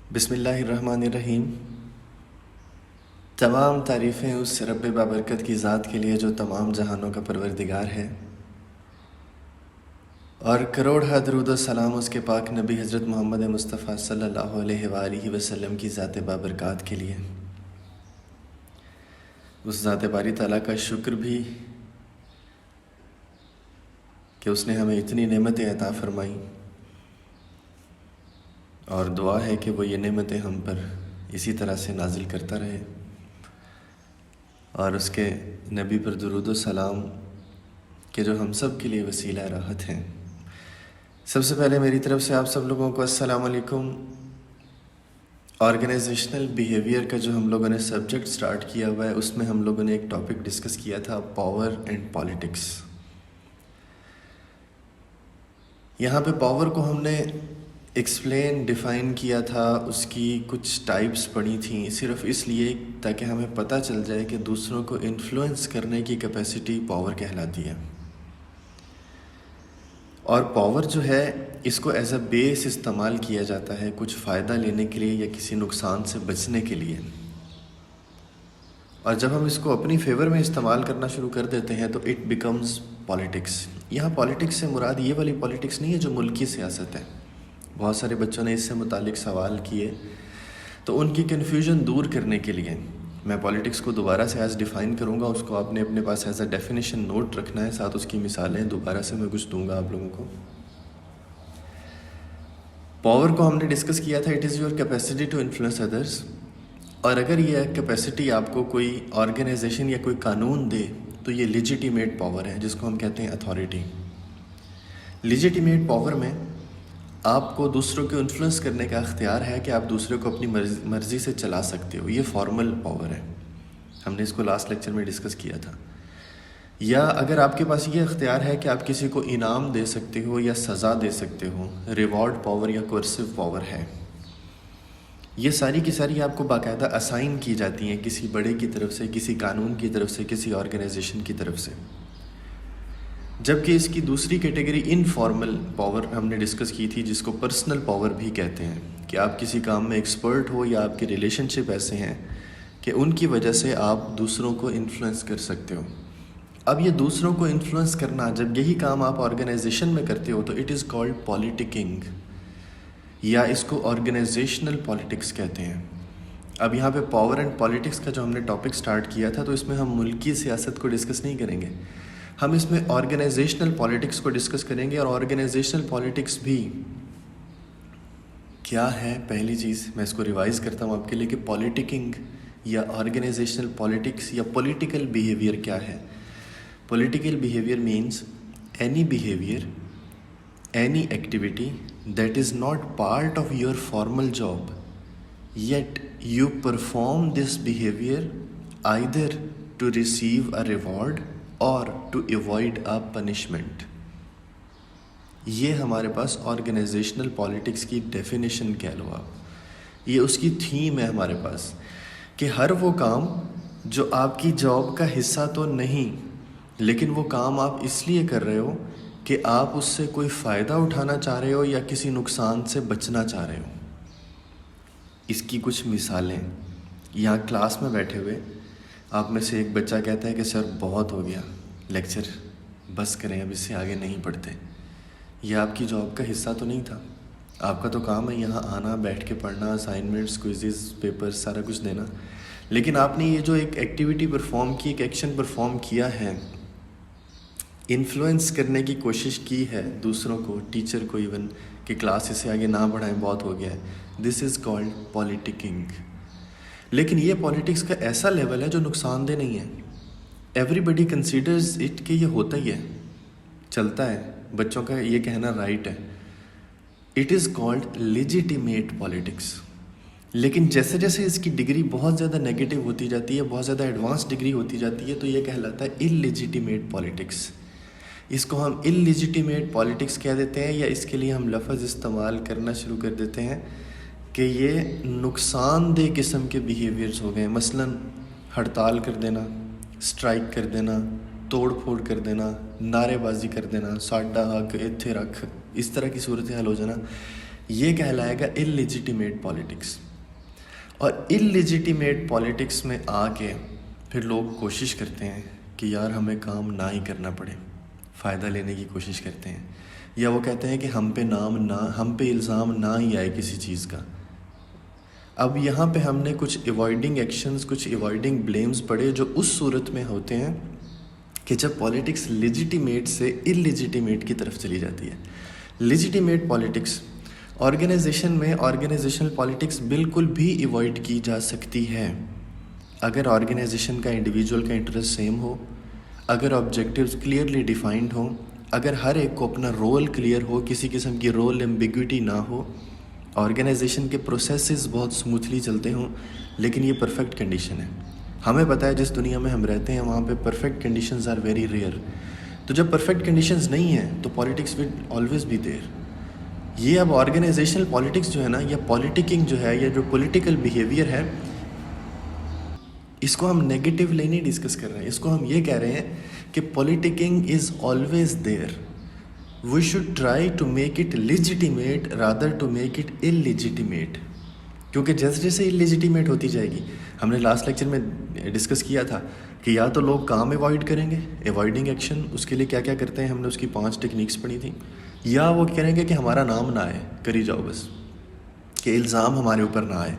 بسم اللہ الرحمن الرحیم۔ تمام تعریفیں اس رب بابرکت کی ذات کے لیے جو تمام جہانوں کا پروردگار ہے، اور کروڑ درود و سلام اس کے پاک نبی حضرت محمد مصطفیٰ صلی اللہ علیہ وآلہ وسلم کی ذات بابرکات کے لیے۔ اس ذات باری تعالیٰ کا شکر بھی کہ اس نے ہمیں اتنی نعمتیں عطا فرمائیں، اور دعا ہے کہ وہ یہ نعمتیں ہم پر اسی طرح سے نازل کرتا رہے، اور اس کے نبی پر درود و سلام کہ جو ہم سب کے لیے وسیلہ راحت ہیں۔ سب سے پہلے میری طرف سے آپ سب لوگوں کو السلام علیکم۔ آرگنائزیشنل بیہیویئر کا جو ہم لوگوں نے سبجیکٹ سٹارٹ کیا ہوا ہے، اس میں ہم لوگوں نے ایک ٹاپک ڈسکس کیا تھا، پاور اینڈ پالیٹکس۔ یہاں پہ پاور کو ہم نے ایکسپلین ڈیفائن کیا تھا، اس کی کچھ ٹائپس پڑھی تھیں، صرف اس لیے تاکہ ہمیں پتہ چل جائے کہ دوسروں کو انفلوئنس کرنے کی کیپیسٹی پاور کہلاتی ہے۔ اور پاور جو ہے اس کو ایز اے بیس استعمال کیا جاتا ہے کچھ فائدہ لینے کے لیے یا کسی نقصان سے بچنے کے لیے، اور جب ہم اس کو اپنی فیور میں استعمال کرنا شروع کر دیتے ہیں تو اٹ بیکمز پالیٹکس۔ یہاں پالیٹکس سے مراد یہ والی پالیٹکس نہیں ہے جو ملکی سیاست ہے۔ بہت سارے بچوں نے اس سے متعلق سوال کیے، تو ان کی کنفیوژن دور کرنے کے لیے میں پالیٹکس کو دوبارہ سے ایز ڈیفائن کروں گا۔ اس کو آپ نے اپنے پاس ایز اے ڈیفینیشن نوٹ رکھنا ہے، ساتھ اس کی مثالیں دوبارہ سے میں کچھ دوں گا آپ لوگوں کو۔ پاور کو ہم نے ڈسکس کیا تھا، it is your capacity to influence others, اور اگر یہ کیپیسٹی آپ کو کوئی آرگنائزیشن یا کوئی قانون دے تو یہ لیجیٹیمیٹ پاور ہے، جس کو ہم کہتے ہیں اتھارٹی۔ لیجیٹیمیٹ پاور میں آپ کو دوسروں کو انفلوئنس کرنے کا اختیار ہے کہ آپ دوسرے کو اپنی مرضی سے چلا سکتے ہو، یہ فارمل پاور ہے، ہم نے اس کو لاسٹ لیکچر میں ڈسکس کیا تھا۔ یا اگر آپ کے پاس یہ اختیار ہے کہ آپ کسی کو انعام دے سکتے ہو یا سزا دے سکتے ہو، ریوارڈ پاور یا کورسو پاور ہے۔ یہ ساری کی ساری آپ کو باقاعدہ اسائن کی جاتی ہیں کسی بڑے کی طرف سے، کسی قانون کی طرف سے، کسی آرگنائزیشن کی طرف سے۔ جبکہ اس کی دوسری کیٹیگری انفارمل پاور ہم نے ڈسکس کی تھی، جس کو پرسنل پاور بھی کہتے ہیں، کہ آپ کسی کام میں ایکسپرٹ ہو یا آپ کے ریلیشن شپ ایسے ہیں کہ ان کی وجہ سے آپ دوسروں کو انفلوئنس کر سکتے ہو۔ اب یہ دوسروں کو انفلوئنس کرنا، جب یہی کام آپ آرگنائزیشن میں کرتے ہو تو اٹ از کالڈ پالیٹکنگ، یا اس کو آرگنائزیشنل پالیٹکس کہتے ہیں۔ اب یہاں پہ پاور اینڈ پالیٹکس کا جو ہم نے ٹاپک سٹارٹ کیا تھا، تو اس میں ہم ملکی سیاست کو ڈسکس نہیں کریں گے، ہم اس میں آرگنائزیشنل پالیٹکس کو ڈسکس کریں گے۔ اور آرگنائزیشنل پالیٹکس بھی کیا ہے؟ پہلی چیز میں اس کو ریوائز کرتا ہوں آپ کے لیے کہ پالیٹکنگ یا آرگنائزیشنل پالیٹکس یا پولیٹیکل بیہیویئر کیا ہے۔ Political behaviour means any behaviour, any activity that is not part of your formal job, yet you perform this behavior either to receive a reward or to avoid a punishment۔ یہ ہمارے پاس organizational politics کی definition کہہ لو آپ، یہ اس کی theme ہے ہمارے پاس، کہ ہر وہ کام جو آپ کی جاب کا حصہ تو نہیں، لیکن وہ کام آپ اس لیے کر رہے ہو کہ آپ اس سے کوئی فائدہ اٹھانا چاہ رہے ہو یا کسی نقصان سے بچنا چاہ رہے ہو۔ اس کی کچھ مثالیں، یہاں کلاس میں بیٹھے ہوئے آپ میں سے ایک بچہ کہتا ہے کہ سر بہت ہو گیا لیکچر، بس کریں، اب اس سے آگے نہیں پڑھتے۔ یہ آپ کی جاب کا حصہ تو نہیں تھا، آپ کا تو کام ہے یہاں آنا، بیٹھ کے پڑھنا، اسائنمنٹس، کوئزز، پیپر، سارا کچھ دینا، لیکن آپ نے یہ جو ایک ایکٹیویٹی پرفارم کی، ایک ایکشن پرفارم کیا ہے، انفلوئنس کرنے کی کوشش کی ہے دوسروں کو، ٹیچر کو ایون، کہ کلاس اس سے آگے نہ پڑھائیں، بہت ہو گیا ہے، دس از کالڈ پالیٹکنگ۔ لیکن یہ پالیٹکس کا ایسا لیول ہے جو نقصان دہ نہیں ہے، ایوری بڈی کنسیڈرز اٹ کہ یہ ہوتا ہی ہے، چلتا ہے، بچوں کا یہ کہنا رائٹ ہے۔ It is called legitimate politics. لیکن جیسے جیسے اس کی ڈگری بہت زیادہ نیگیٹو ہوتی جاتی ہے، بہت زیادہ ایڈوانس ڈگری ہوتی جاتی ہے، تو یہ کہلاتا ہے اللیجیٹیمیٹ پالیٹکس۔ اس کو ہم اللیجیٹیمیٹ پالیٹکس کہہ دیتے ہیں، یا اس کے لیے ہم لفظ استعمال کرنا شروع کر دیتے ہیں کہ یہ نقصان دہ قسم کے بیہیویئرز ہو گئے، مثلا ہڑتال کر دینا، اسٹرائک کر دینا، توڑ پھوڑ کر دینا، نعرے بازی کر دینا، ساڈا حق ایتھے رکھ، اس طرح کی صورتحال ہو جانا، یہ کہلائے گا illegitimate پالیٹکس. اور illegitimate پالیٹکس میں آ کے پھر لوگ کوشش کرتے ہیں کہ یار ہمیں کام نہ ہی کرنا پڑے، فائدہ لینے کی کوشش کرتے ہیں، یا وہ کہتے ہیں کہ ہم پہ الزام نہ ہی آئے کسی چیز کا. اب یہاں پہ ہم نے کچھ ایوائڈنگ ایکشنز، کچھ ایوائڈنگ بلیمز پڑے جو اس صورت میں ہوتے ہیں کہ جب پالیٹکس لیجیٹیمیٹ سے اللیجیٹیمیٹ کی طرف چلی جاتی ہے. لیجیٹیمیٹ پالیٹکس آرگنائزیشن میں آرگنائزیشنل پالیٹکس بالکل بھی ایوائڈ کی جا سکتی ہے اگر آرگنائزیشن کا انڈیویجول کا انٹرسٹ سیم ہو، اگر آبجیکٹیوز کلیئرلی ڈیفائنڈ ہوں، اگر ہر ایک کو اپنا رول کلیئر ہو، کسی قسم کی رول ایمبیگوٹی نہ ہو، آرگنائزیشن کے پروسیسز بہت سموتھلی چلتے ہوں. لیکن یہ پرفیکٹ کنڈیشن ہے. ہمیں پتہ ہے جس دنیا میں ہم رہتے ہیں وہاں پہ perfect conditions are very rare. تو جب پرفیکٹ کنڈیشنز نہیں ہیں تو politics will always be there. یہ اب آرگنائزیشنل پالیٹکس جو ہے نا، یا پالیٹکنگ جو ہے، یا جو پولیٹیکل بیہیویئر ہے، اس کو ہم نیگیٹیولی نہیں ڈسکس کر رہے ہیں. اس کو ہم یہ کہہ رہے ہیں کہ politicking is always there. We should try to make it legitimate rather to make it illegitimate. کیونکہ جیسے جیسے اللیجیٹیمیٹ ہوتی جائے گی، ہم نے لاسٹ لیکچر میں ڈسکس کیا تھا کہ یا تو لوگ کام ایوائڈ کریں گے، ایوائڈنگ ایکشن، اس کے لیے کیا کیا کرتے ہیں، ہم نے اس کی 5 ٹیکنیکس پڑھی تھیں، یا وہ کریں گے کہ ہمارا نام نہ آئے، کری جاؤ بس، کہ الزام ہمارے اوپر نہ آئے.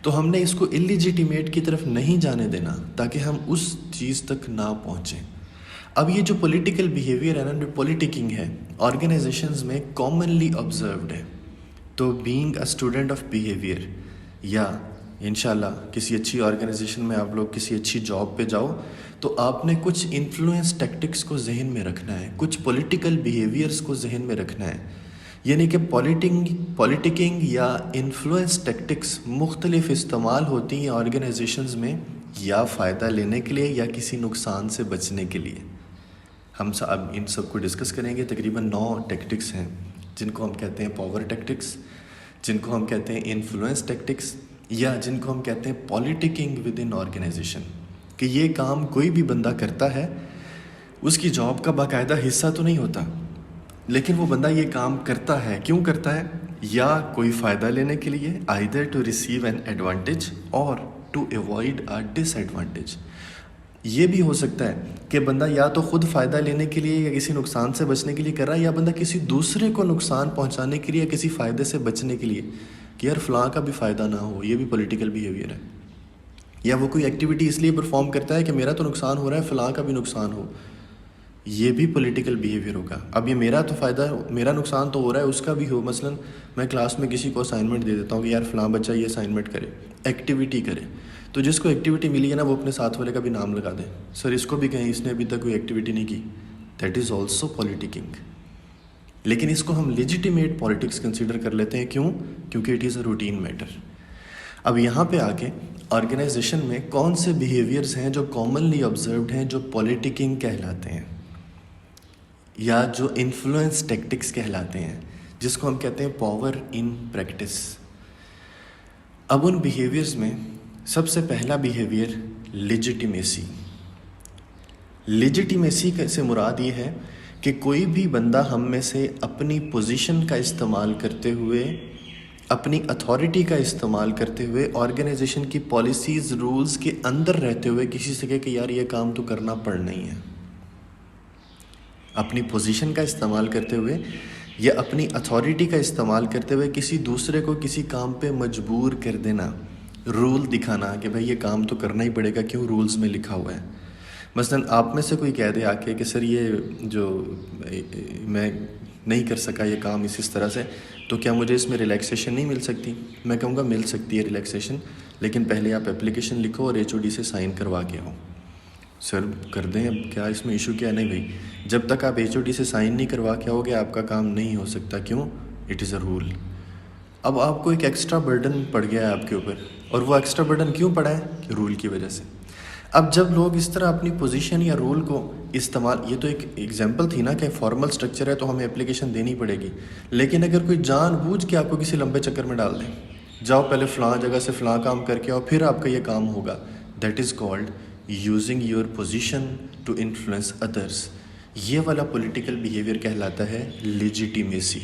تو ہم نے اس کو اللیجیٹیمیٹ کی طرف نہیں جانے دینا تاکہ ہم اس چیز تک نہ پہنچیں. اب یہ جو پولیٹیکل بیہیویئر ہے نا، جو پولیٹکنگ ہے، آرگنائزیشنز میں کامنلی آبزروڈ ہے. تو being a student of behaviour, یا انشاءاللہ کسی اچھی آرگنائزیشن میں آپ لوگ کسی اچھی جاب پہ جاؤ تو آپ نے کچھ انفلوئنس ٹیکٹکس کو ذہن میں رکھنا ہے، کچھ پولیٹیکل بیہیویئرس کو ذہن میں رکھنا ہے. یعنی کہ پولیٹکنگ یا انفلوئنس ٹیکٹکس مختلف استعمال ہوتی ہیں آرگنائزیشنز میں، یا فائدہ لینے کے لیے یا کسی نقصان سے بچنے کے لیے. ہم اب ان سب کو ڈسکس کریں گے. تقریباً 9 ٹیکٹکس ہیں جن کو ہم کہتے ہیں پاور ٹیکٹکس، جن کو ہم کہتے ہیں انفلوئنس ٹیکٹکس، یا جن کو ہم کہتے ہیں پولیٹکنگ ود ان آرگنائزیشن. کہ یہ کام کوئی بھی بندہ کرتا ہے، اس کی جاب کا باقاعدہ حصہ تو نہیں ہوتا، لیکن وہ بندہ یہ کام کرتا ہے. کیوں کرتا ہے؟ یا کوئی فائدہ لینے کے لیے، either to receive an advantage or to avoid a disadvantage. یہ بھی ہو سکتا ہے کہ بندہ یا تو خود فائدہ لینے کے لیے یا کسی نقصان سے بچنے کے لیے کر رہا ہے، یا بندہ کسی دوسرے کو نقصان پہنچانے کے لیے یا کسی فائدے سے بچنے کے لیے کہ یار فلاں کا بھی فائدہ نہ ہو. یہ بھی پولیٹیکل بیہیویئر ہے. یا وہ کوئی ایکٹیویٹی اس لیے پرفارم کرتا ہے کہ میرا تو نقصان ہو رہا ہے، فلاں کا بھی نقصان ہو. یہ بھی پولیٹیکل بیہیویئر ہوگا. اب یہ میرا تو فائدہ، میرا نقصان تو ہو رہا ہے، اس کا بھی ہو. مثلا میں کلاس میں کسی کو اسائنمنٹ دے دیتا ہوں کہ یار فلاں بچہ یہ اسائنمنٹ کرے، ایکٹیویٹی کرے. تو جس کو ایکٹیویٹی ملی ہے نا، وہ اپنے ساتھ والے کا بھی نام لگا دے، سر اس کو بھی کہیں اس نے ابھی تک کوئی ایکٹیویٹی نہیں کی. That is also politicking. لیکن اس کو ہم لیجیٹیمیٹ پالیٹکس کنسیڈر کر لیتے ہیں. کیوں؟ کیونکہ it is a routine matter. اب یہاں پہ آ کے آرگنائزیشن میں کون سے بیہیویئرز ہیں جو کامنلی آبزروڈ ہیں، جو پولیٹکنگ کہلاتے ہیں یا جو انفلوئنس ٹیکٹکس کہلاتے ہیں، جس کو ہم کہتے ہیں پاور ان پریکٹس. اب ان بیہیویئرز میں سب سے پہلا بیہیویئر لیجیٹیمیسی. لیجیٹیمیسی سے مراد یہ ہے کہ کوئی بھی بندہ ہم میں سے اپنی پوزیشن کا استعمال کرتے ہوئے، اپنی اتھارٹی کا استعمال کرتے ہوئے، آرگنائزیشن کی پالیسیز رولز کے اندر رہتے ہوئے کسی سے کہے کہ یار یہ کام تو کرنا پڑنا ہی ہے. اپنی پوزیشن کا استعمال کرتے ہوئے یا اپنی اتھارٹی کا استعمال کرتے ہوئے کسی دوسرے کو کسی کام پہ مجبور کر دینا، رول دکھانا کہ بھائی یہ کام تو کرنا ہی پڑے گا، کیوں رولز میں لکھا ہوا ہے. مثلا آپ میں سے کوئی کہہ دے آ کے کہ سر یہ جو میں نہیں کر سکا یہ کام اس طرح سے، تو کیا مجھے اس میں ریلیکسیشن نہیں مل سکتی؟ میں کہوں گا مل سکتی ہے ریلیکسیشن، لیکن پہلے آپ اپلیکیشن لکھو اور HOD سے سائن کروا کے آؤ. سر کر دیں، اب کیا اس میں ایشو کیا؟ نہیں بھائی، جب تک آپ HOD سے سائن نہیں کروا کے آؤ گے آپ کا کام نہیں ہو سکتا. کیوں؟ It is a rule. اب آپ کو ایک ایکسٹرا برڈن پڑ گیا ہے آپ کے اوپر، اور وہ ایکسٹرا برڈن کیوں پڑا ہے؟ کہ رول کی وجہ سے. اب جب لوگ اس طرح اپنی پوزیشن یا رول کو استعمال، یہ تو ایک ایگزامپل تھی نا کہ فارمل سٹرکچر ہے تو ہمیں اپلیکیشن دینی پڑے گی، لیکن اگر کوئی جان بوجھ کے آپ کو کسی لمبے چکر میں ڈال دیں، جاؤ پہلے فلاں جگہ سے فلاں کام کر کے آؤ پھر آپ کا یہ کام ہوگا، that is called using your position to influence others. یہ والا پولیٹیکل بیہیویئر کہلاتا ہے لیجیٹیمیسی.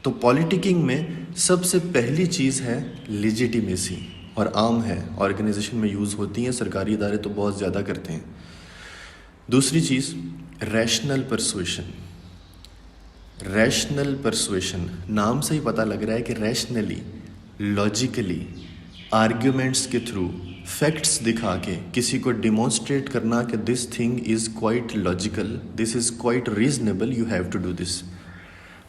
تو پولیٹیکنگ میں سب سے پہلی چیز ہے لیجیٹیمیسی، اور عام ہے، آرگنائزیشن میں یوز ہوتی ہیں، سرکاری ادارے تو بہت زیادہ کرتے ہیں۔ دوسری چیز ریشنل پرسویشن۔ ریشنل پرسویشن نام سے ہی پتہ لگ رہا ہے کہ ریشنلی، لاجیکلی، آرگیومنٹس کے تھرو، فیکٹس دکھا کے کسی کو ڈیمونسٹریٹ کرنا کہ this thing is quite logical, this is quite reasonable, you have to do this.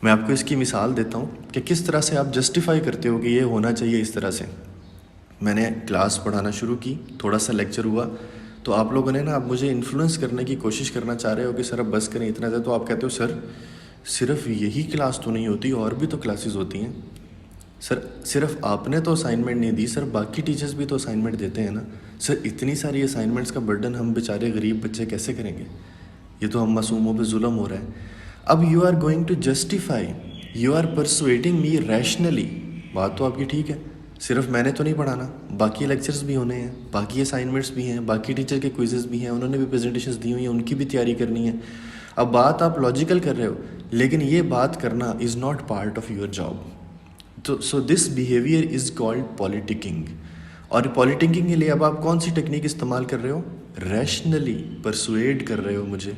میں آپ کو اس کی مثال دیتا ہوں کہ کس طرح سے آپ جسٹیفائی کرتے ہو کہ یہ ہونا چاہیے اس طرح سے۔ میں نے کلاس پڑھانا شروع کی، تھوڑا سا لیکچر ہوا، تو آپ لوگوں نے نا آپ مجھے انفلوئنس کرنے کی کوشش کرنا چاہ رہے ہو کہ سر اب بس کریں اتنا زیادہ، تو آپ کہتے ہو سر صرف یہی کلاس تو نہیں ہوتی، اور بھی تو کلاسز ہوتی ہیں۔ سر صرف آپ نے تو اسائنمنٹ نہیں دی، سر باقی ٹیچرز بھی تو اسائنمنٹ دیتے ہیں نا۔ سر اتنی ساری اسائنمنٹس کا برڈن ہم بیچارے غریب بچے کیسے کریں گے؟ یہ تو ہم معصوموں پہ ظلم ہو رہا ہے۔ اب you are going to justify, you are persuading me rationally, بات تو آپ کی ٹھیک ہے، صرف میں نے تو نہیں پڑھانا، باقی لیکچرز بھی ہونے ہیں، باقی اسائنمنٹس بھی ہیں، باقی ٹیچر کے کوئزز بھی ہیں، انہوں نے بھی پریزنٹیشنز دی ہوئی ہیں، ان کی بھی تیاری کرنی ہے۔ اب بات آپ لاجیکل کر رہے ہو، لیکن یہ بات کرنا is not part of your job. تو سو دس بیہیویئر از کالڈ پولیٹیکنگ۔ اور پولیٹیکنگ کے لیے اب آپ کون سی ٹیکنیک استعمال کر رہے ہو؟ ریشنلی پرسویڈ کر رہے ہو، مجھے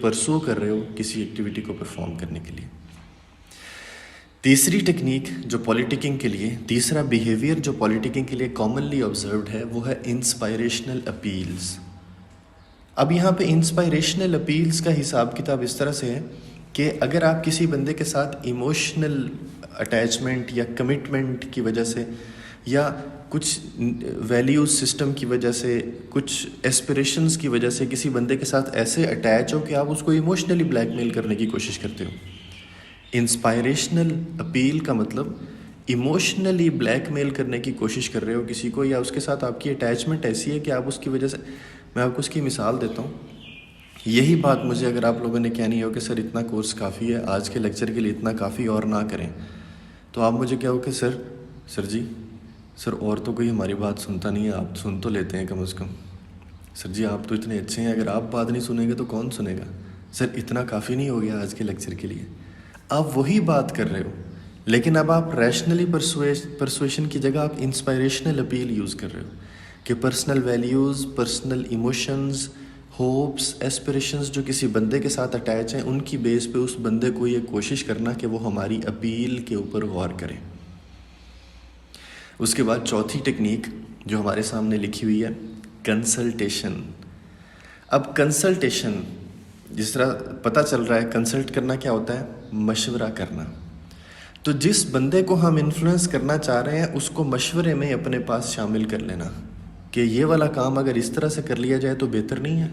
پرسو کر رہے ہو کسی ایکٹیویٹی کو پرفارم کرنے کے لیے۔ تیسری ٹیکنیک جو پولیٹیکنگ کے لیے، تیسرا بیہیویئر جو پولیٹیکنگ کے لیے کامنلی آبزروڈ ہے، وہ ہے انسپائریشنل اپیلز۔ اب یہاں پہ انسپائریشنل اپیلز کا حساب کتاب اس طرح سے ہے کہ اگر آپ کسی بندے کے ساتھ ایموشنل اٹیچمنٹ یا کمٹمنٹ کی وجہ سے، یا کچھ ویلیوز سسٹم کی وجہ سے، کچھ ایسپریشنز کی وجہ سے کسی بندے کے ساتھ ایسے اٹیچ ہو کہ آپ اس کو ایموشنلی بلیک میل کرنے کی کوشش کرتے ہو۔ انسپائریشنل اپیل کا مطلب ایموشنلی بلیک میل کرنے کی کوشش کر رہے ہو کسی کو، یا اس کے ساتھ آپ کی اٹیچمنٹ ایسی ہے کہ آپ اس کی وجہ سے، میں آپ کو اس کی مثال دیتا ہوں۔ یہی بات مجھے اگر آپ لوگوں نے کہنی ہو کہ سر اتنا کورس کافی ہے، آج کے لیکچر کے لیے اتنا کافی اور نہ کریں، تو آپ مجھے کہو کہ سر اور تو کوئی ہماری بات سنتا نہیں ہے، آپ سن تو لیتے ہیں کم از کم۔ سر جی آپ تو اتنے اچھے ہیں، اگر آپ بات نہیں سنیں گے تو کون سنے گا؟ سر اتنا کافی نہیں ہو گیا آج کے لیکچر کے لیے؟ آپ وہی بات کر رہے ہو، لیکن اب آپ ریشنلی پرسویشن کی جگہ آپ انسپائریشنل اپیل یوز کر رہے ہو کہ personal values, personal emotions, hopes, aspirations جو کسی بندے کے ساتھ اٹیچ ہیں، ان کی بیس پہ اس بندے کو یہ کوشش کرنا کہ وہ ہماری اپیل کے اوپر غور کریں۔ اس کے بعد چوتھی ٹیکنیک جو ہمارے سامنے لکھی ہوئی ہے، کنسلٹیشن۔ اب کنسلٹیشن جس طرح پتہ چل رہا ہے، کنسلٹ کرنا کیا ہوتا ہے؟ مشورہ کرنا۔ تو جس بندے کو ہم انفلوئنس کرنا چاہ رہے ہیں اس کو مشورے میں اپنے پاس شامل کر لینا کہ یہ والا کام اگر اس طرح سے کر لیا جائے تو بہتر نہیں ہے۔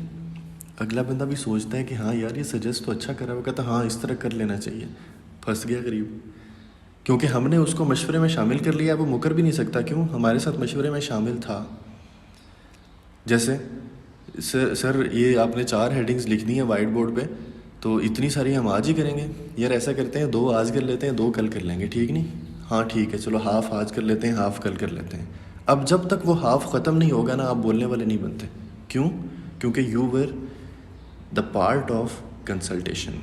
اگلا بندہ بھی سوچتا ہے کہ ہاں یار یہ سجیسٹ تو اچھا کرا، وہ کہتا ہاں اس طرح کر لینا چاہیے، پھنس گیا غریب، کیونکہ ہم نے اس کو مشورے میں شامل کر لیا، وہ مکر بھی نہیں سکتا، کیوں؟ ہمارے ساتھ مشورے میں شامل تھا۔ جیسے سر یہ آپ نے 4 ہیڈنگز لکھ دی ہیں وائٹ بورڈ پہ، تو اتنی ساری ہم آج ہی کریں گے؟ یار ایسا کرتے ہیں 2 آج کر لیتے ہیں، 2 کل کر لیں گے، ٹھیک نہیں؟ ہاں ٹھیک ہے، چلو ہاف آج کر لیتے ہیں، ہاف کل کر لیتے ہیں۔ اب جب تک وہ ہاف ختم نہیں ہوگا نا، آپ بولنے والے نہیں بنتے۔ کیوں؟ کیونکہ you were the part of consultation.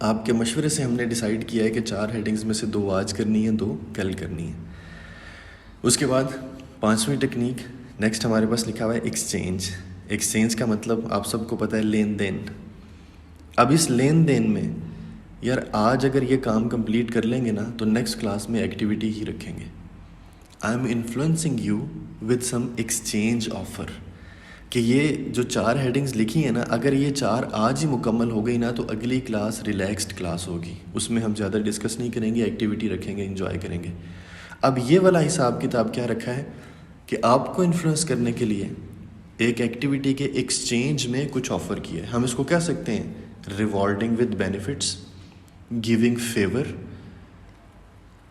آپ کے مشورے سے ہم نے ڈیسائیڈ کیا ہے کہ 4 ہیڈنگز میں سے 2 آج کرنی ہے، 2 کل کرنی ہے۔ اس کے بعد 5ویں ٹیکنیک نیکسٹ ہمارے پاس لکھا ہوا ہے ایکسچینج۔ ایکسچینج کا مطلب آپ سب کو پتہ ہے، لین دین۔ اب اس لین دین میں یار آج اگر یہ کام کمپلیٹ کر لیں گے نا تو نیکسٹ کلاس میں ایکٹیویٹی ہی رکھیں گے۔ I am influencing you with some exchange offer, کہ یہ جو 4 ہیڈنگز لکھی ہیں نا، اگر یہ 4 آج ہی مکمل ہو گئی نا تو اگلی کلاس ریلیکسڈ کلاس ہوگی، اس میں ہم زیادہ ڈسکس نہیں کریں گے، ایکٹیویٹی رکھیں گے، انجوائے کریں گے۔ اب یہ والا حساب کتاب کیا رکھا ہے کہ آپ کو انفلوئنس کرنے کے لیے ایک ایکٹیویٹی کے ایکسچینج میں کچھ آفر کیا ہے۔ ہم اس کو کہہ سکتے ہیں rewarding with benefits, giving favour.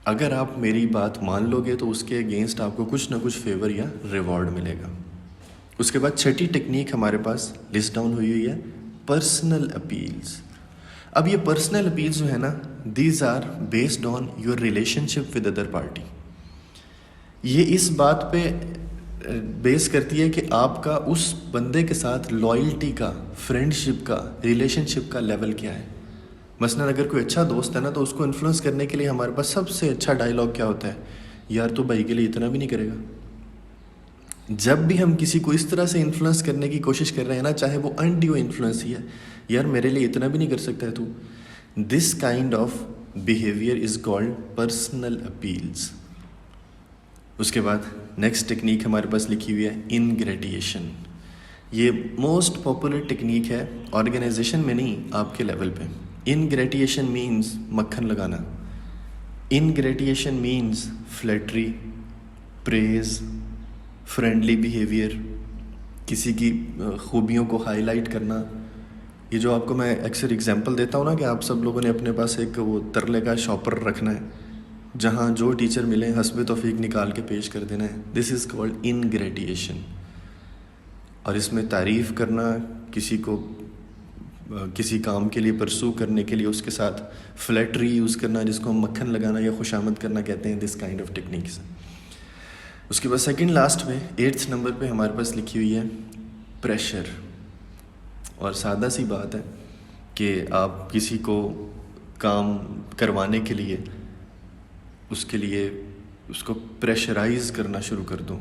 اگر آپ میری بات مان لو گے تو اس کے اگینسٹ آپ کو کچھ نہ کچھ فیور یا ریوارڈ ملے گا۔ اس کے بعد 6ٹھی ٹیکنیک ہمارے پاس لسٹ ڈاؤن ہوئی ہے، پرسنل اپیلز۔ اب یہ پرسنل اپیلز جو ہے نا، these are based on your relationship with other party. یہ اس بات پہ بیس کرتی ہے کہ آپ کا اس بندے کے ساتھ لائلٹی کا، فرینڈ شپ کا، ریلیشن شپ کا لیول کیا ہے۔ مثلاً اگر کوئی اچھا دوست ہے نا تو اس کو انفلوئنس کرنے کے لیے ہمارے پاس سب سے اچھا ڈائلاگ کیا ہوتا ہے؟ یار تو بھائی کے لیے اتنا بھی نہیں کرے گا. جب بھی ہم کسی کو اس طرح سے انفلوئنس کرنے کی کوشش کر رہے ہیں نا, چاہے وہ انڈیو انفلوئنس ہی ہے, یار میرے لیے اتنا بھی نہیں کر سکتا ہے تو, this kind of behaviour is called personal appeals. اس کے بعد نیکسٹ ٹیکنیک ہمارے پاس لکھی ہوئی ہے انگریٹیشن. یہ موسٹ پاپولر ٹیکنیک ہے آرگنائزیشن میں نہیں, آپ کے لیول پہ. انگریٹیشن مینز مکھن لگانا. انگریٹیشن مینز فلیٹری, پریز, فرینڈلی بیہیویئر, کسی کی خوبیوں کو ہائی لائٹ کرنا. یہ جو آپ کو میں اکثر اگزامپل دیتا ہوں نا کہ آپ سب لوگوں نے اپنے پاس ایک وہ ترلے کا شاپر رکھنا ہے, جہاں جو ٹیچر ملیں حسب توفیق نکال کے پیش کر دینا ہے. دس از کالڈ انگریٹیشن. اور اس میں تعریف کرنا, کسی کو کسی کام کے لیے پرسو کرنے کے لیے اس کے ساتھ فلیٹری یوز کرنا, جس کو ہم مکھن لگانا یا خوشامد کرنا کہتے ہیں. This kind of techniques. اس کے بعد سیکنڈ لاسٹ میں 8th نمبر پہ ہمارے پاس لکھی ہوئی ہے پریشر. اور سادہ سی بات ہے کہ آپ کسی کو کام کروانے کے لیے اس کو پریشرائز کرنا شروع کر دو,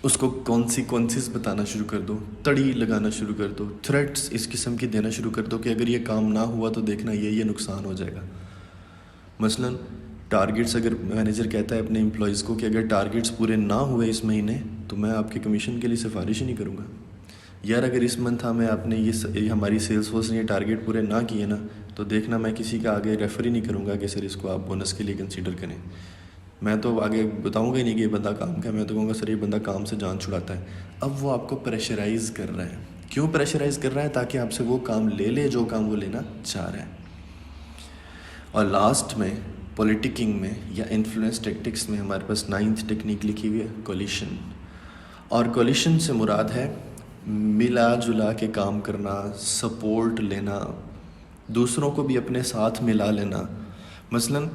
اس کو کانسیکوینسز بتانا شروع کر دو, تڑی لگانا شروع کر دو, تھریٹس اس قسم کی دینا شروع کر دو کہ اگر یہ کام نہ ہوا تو دیکھنا یہ نقصان ہو جائے گا. مثلاً ٹارگیٹس, اگر مینیجر کہتا ہے اپنے امپلائیز کو کہ اگر ٹارگیٹس پورے نہ ہوئے اس مہینے تو میں آپ کے کمیشن کے لیے سفارش ہی نہیں کروں گا. یار اگر اس منتھ میں آپ نے یہ ہماری سیلس فورس نے یہ ٹارگیٹ پورے نہ کیے نا تو دیکھنا میں کسی کا آگے ریفر ہی نہیں کروں گا کہ سر اس کو آپ بونس کے لیے کنسیڈر کریں. میں تو آگے بتاؤں گا ہی نہیں کہ یہ بندہ کام کا ہے, میں تو کہوں گا سر یہ بندہ کام سے جان چھڑاتا ہے. اب وہ آپ کو پریشرائز کر رہا ہے. کیوں پریشرائز کر رہا ہے؟ تاکہ آپ سے وہ کام لے لے جو کام وہ لینا چاہ رہا ہے. اور لاسٹ میں پولیٹکنگ میں یا انفلوئنس ٹیکٹکس میں ہمارے پاس 9th ٹیکنیک لکھی ہوئی ہے کولیشن. اور کولیشن سے مراد ہے ملا جلا کے کام کرنا, سپورٹ لینا, دوسروں کو بھی اپنے ساتھ ملا لینا. مثلاً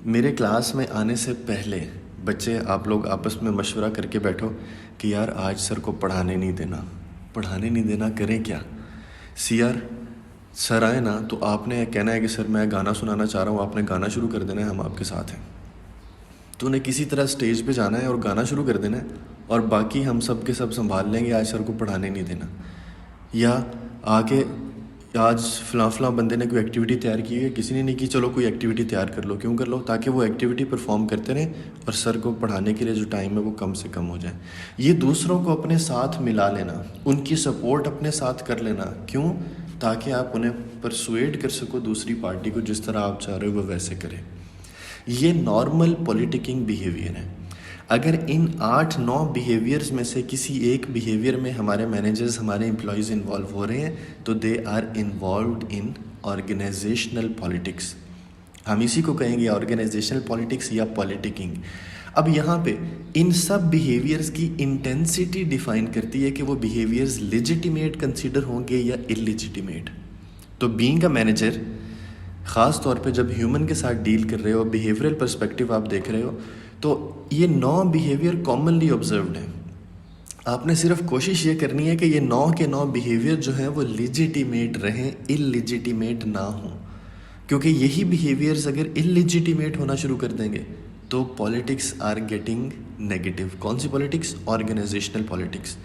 میرے کلاس میں آنے سے پہلے بچے آپ لوگ آپس میں مشورہ کر کے بیٹھو کہ یار آج سر کو پڑھانے نہیں دینا, کریں کیا؟ یار سر آئے نا تو آپ نے کہنا ہے کہ سر میں گانا سنانا چاہ رہا ہوں, آپ نے گانا شروع کر دینا ہے, ہم آپ کے ساتھ ہیں. تو انہیں کسی طرح اسٹیج پہ جانا ہے اور گانا شروع کر دینا ہے, اور باقی ہم سب کے سب سنبھال لیں گے, آج سر کو پڑھانے نہیں دینا. یا آگے آج فلاں بندے نے کوئی ایکٹیویٹی تیار کی ہے, کسی نے نہیں کی, چلو کوئی ایکٹیویٹی تیار کر لو. کیوں کر لو؟ تاکہ وہ ایکٹیویٹی پرفارم کرتے رہیں اور سر کو پڑھانے کے لیے جو ٹائم ہے وہ کم سے کم ہو جائے. یہ دوسروں کو اپنے ساتھ ملا لینا, ان کی سپورٹ اپنے ساتھ کر لینا. کیوں؟ تاکہ آپ انہیں پرسویڈ کر سکو دوسری پارٹی کو جس طرح آپ چاہ رہے ہو وہ ویسے کرے. یہ نارمل پولیٹکنگ بیہیویئر ہے. اگر ان 8-9 بیہیویئرز میں سے کسی ایک بیہیویئر میں ہمارے مینیجرز, ہمارے امپلائیز انوالو ہو رہے ہیں تو they are involved in organisational politics. ہم اسی کو کہیں گے آرگنائزیشنل پالیٹکس یا پولیٹکنگ. اب یہاں پہ ان سب بیہیویئرز کی انٹینسٹی ڈیفائن کرتی ہے کہ وہ بیہیویئرز لیجیٹیمیٹ کنسیڈر ہوں گے یا اللیجیٹیمیٹ. تو بینگ اے مینیجر, خاص طور پہ جب ہیومن کے ساتھ ڈیل کر رہے ہو, بیہیویئرل پرسپیکٹیو آپ دیکھ رہے ہو, تو یہ 9 بیہیویئر کامنلی آبزروڈ ہیں. آپ نے صرف کوشش یہ کرنی ہے کہ یہ 9 کے 9 بیہیویئر جو ہیں وہ لیجیٹیمیٹ رہیں, اللیجیٹیمیٹ نہ ہوں. کیونکہ یہی بیہیویئرز اگر اللیجیٹیمیٹ ہونا شروع کر دیں گے تو پالیٹکس آر گیٹنگ نیگیٹو. کون سی پالیٹکس؟ Organizational politics.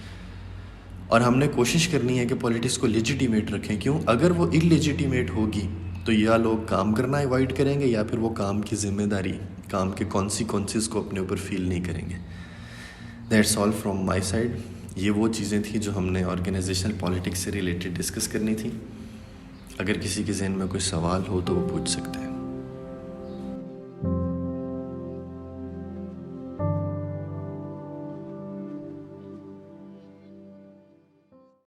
اور ہم نے کوشش کرنی ہے کہ پالیٹکس کو لیجیٹیمیٹ رکھیں. کیوں؟ اگر وہ اللیجیٹیمیٹ ہوگی تو یا لوگ کام کرنا ایوائڈ کریں گے یا پھر وہ کام کی ذمہ داری, کام کے کانسیکوینسز کو اپنے اوپر فیل نہیں کریں گے. That's all from my side. یہ وہ چیزیں تھیں جو ہم نے آرگنائزیشنل پالیٹکس سے ریلیٹڈ ڈسکس کرنی تھی. اگر کسی کے ذہن میں کوئی سوال ہو تو وہ پوچھ سکتے ہیں.